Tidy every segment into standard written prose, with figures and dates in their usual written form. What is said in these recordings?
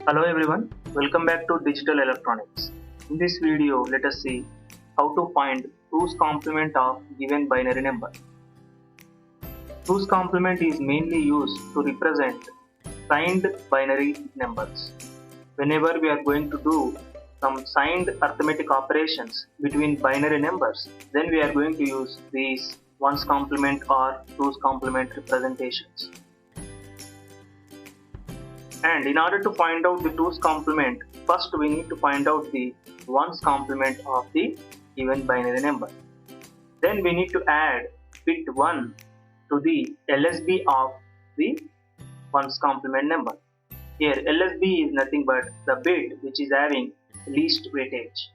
Hello everyone, welcome back to Digital Electronics. In this video, let us see how to find 2's complement of given binary number. 2's complement is mainly used to represent signed binary numbers. Whenever we are going to do some signed arithmetic operations between binary numbers, then we are going to use these 1's complement or 2's complement representations. And in order to find out the 2's complement, first we need to find out the 1's complement of the given binary number. Then we need to add bit 1 to the LSB of the 1's complement number. Here LSB is nothing but the bit which is having least weightage.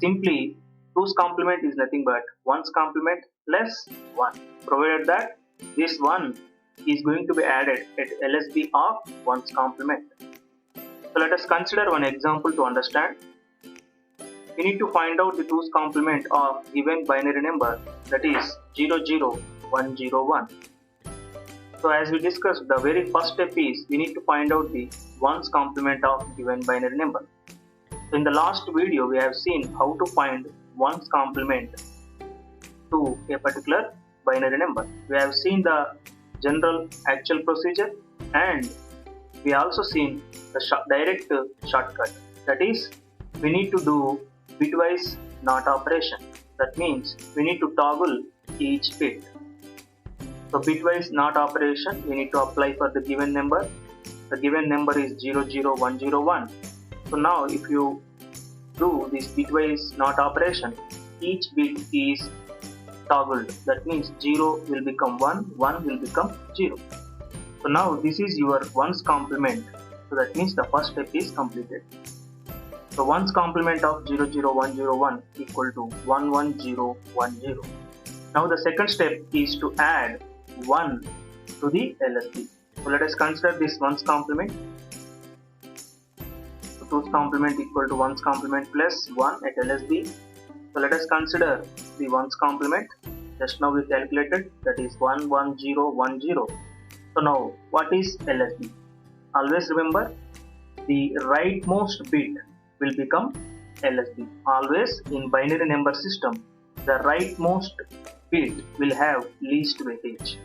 Simply 2's complement is nothing but 1's complement less 1, provided that this 1 is going to be added at LSB of 1's complement. So let us consider one example to understand. We need to find out the 2's complement of given binary number, that is 00101. So as we discussed, the very first step is we need to find out the 1's complement of given binary number. So in the last video we have seen how to find 1's complement to a particular binary number. We have seen the general actual procedure, and we also seen the direct shortcut, that is we need to do bitwise NOT operation. That means we need to toggle each bit. So bitwise NOT operation we need to apply for the given number. The given number is 00101. So now if you do this bitwise NOT operation, each bit is toggled. That means 0 will become 1, 1 will become 0. So now this is your 1's complement. So that means the first step is completed. So 1's complement of 00101 equal to 11010. Now the second step is to add 1 to the LSB. So let us consider this 1's complement. So 2's complement equal to 1's complement plus 1 at LSB. So let us consider the 1's complement. Just now we calculated, that is 11010. So now what is LSB? Always remember, the rightmost bit will become LSB. Always in binary number system, the rightmost bit will have least weightage.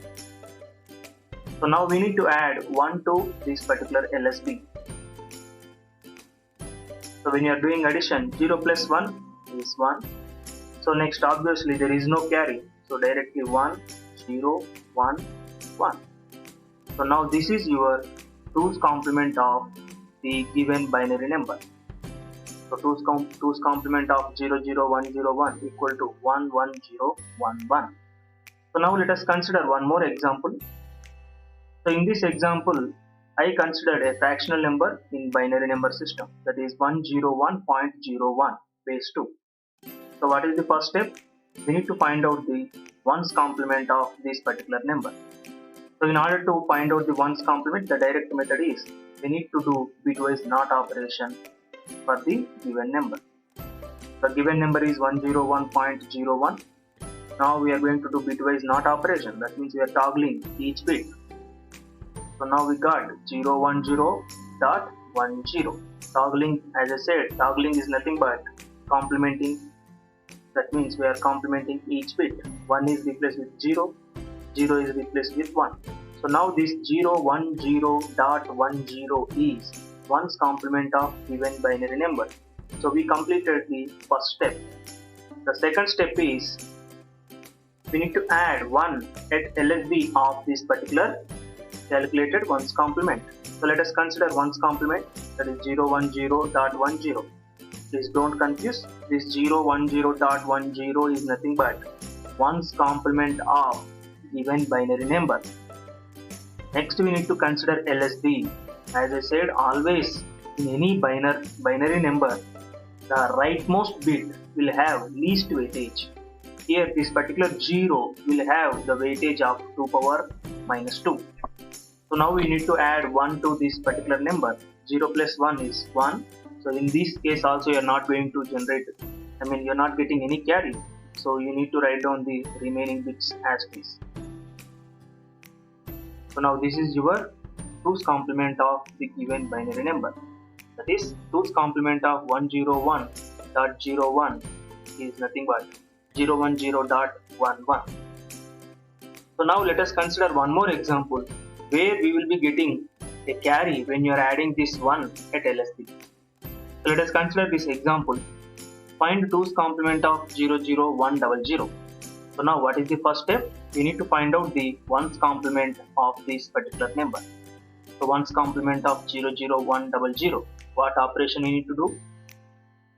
So now we need to add 1 to this particular LSB. So when you are doing addition, 0 plus 1 is 1. So next obviously there is no carry. So directly 1, 0, 1, 1. So now this is your 2's complement of the given binary number. So 2's complement of 00101 equal to 11011. So now let us consider one more example. So in this example, I considered a fractional number in binary number system, that is 101.01 base 2. So what is the first step? We need to find out the 1's complement of this particular number. So in order to find out the 1's complement, the direct method is we need to do bitwise NOT operation for the given number. The given number is 101.01. Now we are going to do bitwise NOT operation. That means we are toggling each bit. So now we got 010.10. Toggling, as I said, toggling is nothing but complementing. That means we are complementing each bit. 1 is replaced with 0, 0 is replaced with 1. So now this 010.10 is 1's complement of given binary number. So we completed the first step. The second step is we need to add 1 at LSB of this particular calculated 1's complement. So let us consider 1's complement, that is 010.10. Please don't confuse, this 010.10 is nothing but 1's complement of given binary number. Next we need to consider LSB. As I said, always in any binary number, the rightmost bit will have least weightage. Here this particular 0 will have the weightage of 2 power minus 2. So now we need to add 1 to this particular number. 0 plus 1 is 1. So in this case also you are not going to generate, you are not getting any carry. So you need to write down the remaining bits as is. So now this is your 2's complement of the given binary number. That is 2's complement of 101.01 is nothing but 010.11. So now let us consider one more example where we will be getting a carry when you are adding this 1 at LSB. So let us consider this example. Find 2's complement of 00100. So now what is the first step? We need to find out the 1's complement of this particular number. So 1's complement of 00100. What operation we need to do?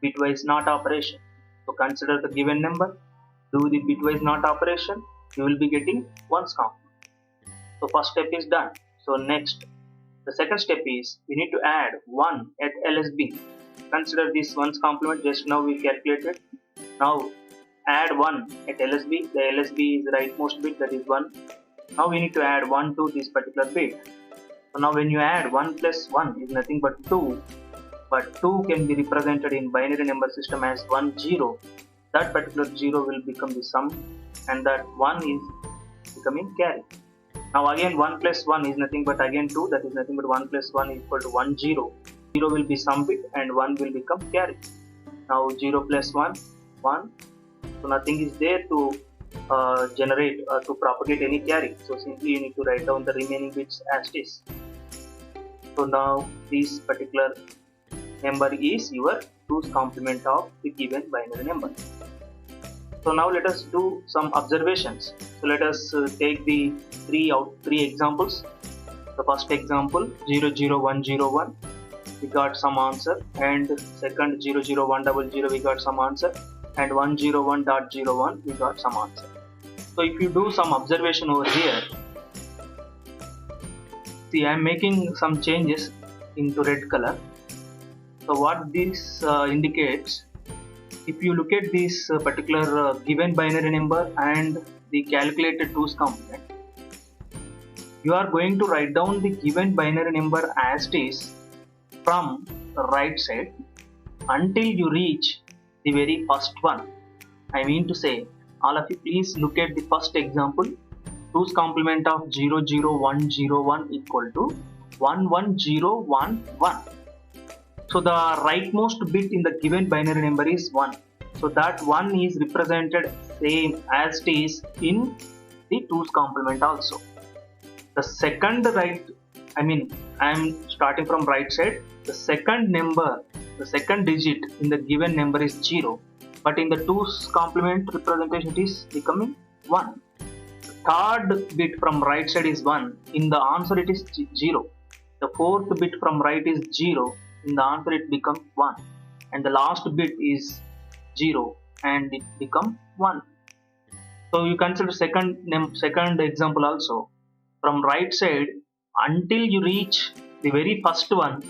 Bitwise NOT operation. So consider the given number, do the bitwise NOT operation, you will be getting 1's complement. So first step is done. So next, the second step is we need to add 1 at LSB. Consider this 1's complement, just now we calculated. Now add 1 at LSB. The LSB is the rightmost bit, that is 1. Now we need to add 1 to this particular bit. So now when you add 1 plus 1 is nothing but 2. But 2 can be represented in binary number system as 1 0. That particular 0 will become the sum and that 1 is becoming carry. Now again 1 plus 1 is nothing but again 2, that is nothing but 1 plus 1 is equal to 1 0. 0 will be sum bit and 1 will become carry. Now 0 plus 1, 1. So nothing is there to to propagate any carry. So simply you need to write down the remaining bits as it is. So now this particular number is your 2's complement of the given binary number. So now let us do some observations. So let us take the three examples. The first example 00101, we got some answer, and second 00100 we got some answer, and 101.01 we got some answer. So if you do some observation over here, see I am making some changes into red color. So what this indicates, if you look at this particular given binary number and the calculated 2's complement, you are going to write down the given binary number as it is from the right side until you reach the very first one. I mean to say, all of you please look at the first example. 2's complement of 00101 equal to 11011. So the rightmost bit in the given binary number is 1. So that 1 is represented same as it is in the 2's complement also. The second I am starting from right side. The second number, the second digit in the given number is 0. But in the 2's complement representation it is becoming 1. The third bit from right side is 1. In the answer it is 0. The fourth bit from right is 0. In the answer it becomes 1, and the last bit is 0 and it becomes 1. So you consider second example also. From right side until you reach the very first one,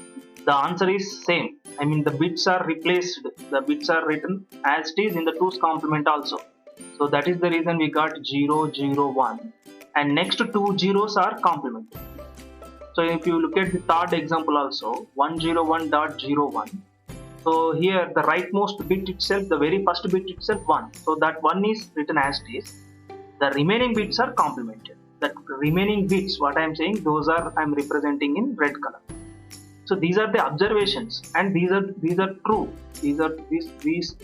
the answer is same. The bits are replaced, the bits are written as it is in the 2's complement also. So that is the reason we got 001, and next two zeros are complemented. So if you look at the third example also, 101.01. So here the rightmost bit itself, the very first bit itself 1. So that 1 is written as it is. The remaining bits are complemented. That remaining bits, what I am saying, those are I am representing in red color. So these are the observations, and these are true. These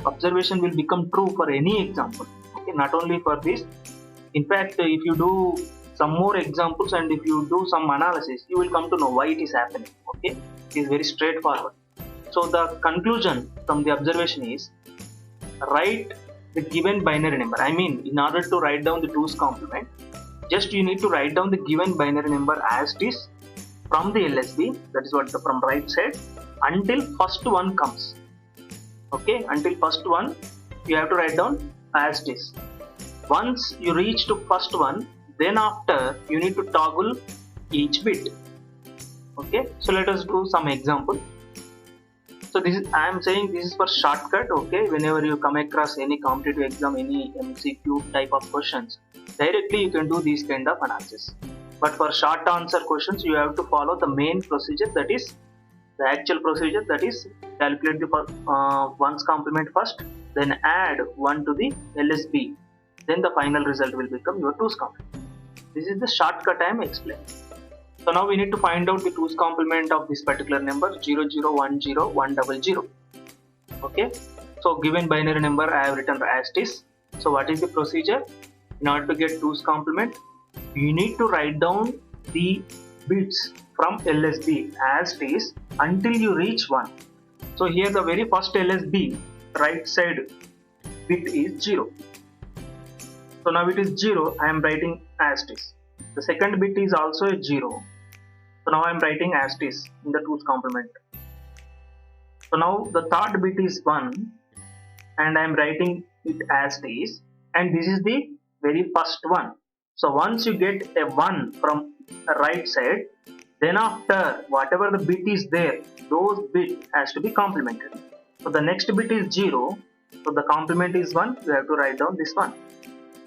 observation will become true for any example. Okay, not only for this. In fact, if you do some more examples and if you do some analysis, you will come to know why it is happening. Okay, it is very straightforward. So the conclusion from the observation is, write the given binary number. In order to write down the 2's complement, just you need to write down the given binary number as it is from the LSB, that is what from right side, until first one comes. Okay, until first one you have to write down as it is. Once you reach to first one, then after you need to toggle each bit. Okay, so let us do some example. So this is, I am saying this is for shortcut. Okay, whenever you come across any competitive exam, any MCQ type of questions, directly you can do this kind of analysis. But for short answer questions, you have to follow the main procedure, that is the actual procedure, that is calculate the 1's complement first, then add 1 to the LSB, then the final result will become your 2's complement. This is the shortcut I am explaining. So now we need to find out the 2's complement of this particular number 0, 0, 1, 0, 1, 0, 0. Okay. So given binary number I have written as it is. So what is the procedure? In order to get 2's complement, you need to write down the bits from LSB as it is until you reach 1. So here the very first LSB right side bit is 0. So now it is 0, I am writing as it is. The second bit is also a 0. So now I am writing as it is in the 2's complement. So now the third bit is 1 and I am writing it as it is, and this is the very first one. So once you get a 1 from the right side, then after whatever the bit is there, those bit has to be complemented. So the next bit is 0, so the complement is 1, you have to write down this one.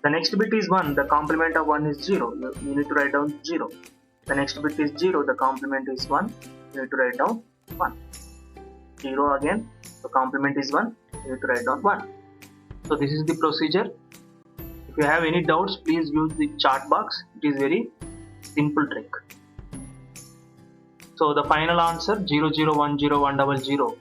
The next bit is 1, the complement of 1 is 0, you need to write down 0. The next bit is 0, the complement is 1, you need to write down 1. 0 again, the complement is 1, you need to write down 1. So this is the procedure. If you have any doubts, please use the chat box. It is very simple trick. So the final answer 0, 0, 1, 0, 1, 0, 0.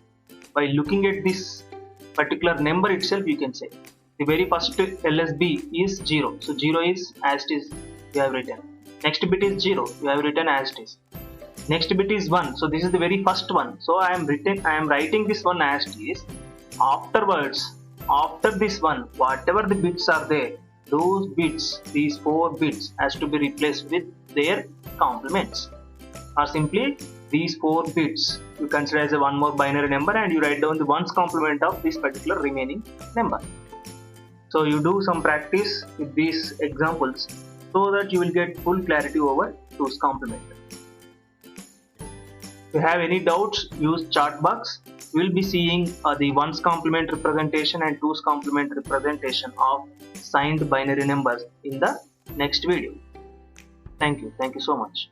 By looking at this particular number itself, you can say the very first LSB is 0. So 0 is as it is, you have written. Next bit is 0, you have written as it is. Next bit is 1, so this is the very first one. So I am writing this one as it is. Afterwards, after this one, whatever the bits are there, those bits, these 4 bits has to be replaced with their complements. Or simply these 4 bits you consider as a one more binary number and you write down the 1's complement of this particular remaining number. So you do some practice with these examples so that you will get full clarity over 2's complement. If you have any doubts, use chat box. We will be seeing the 1's complement representation and 2's complement representation of signed binary numbers in the next video. Thank you so much.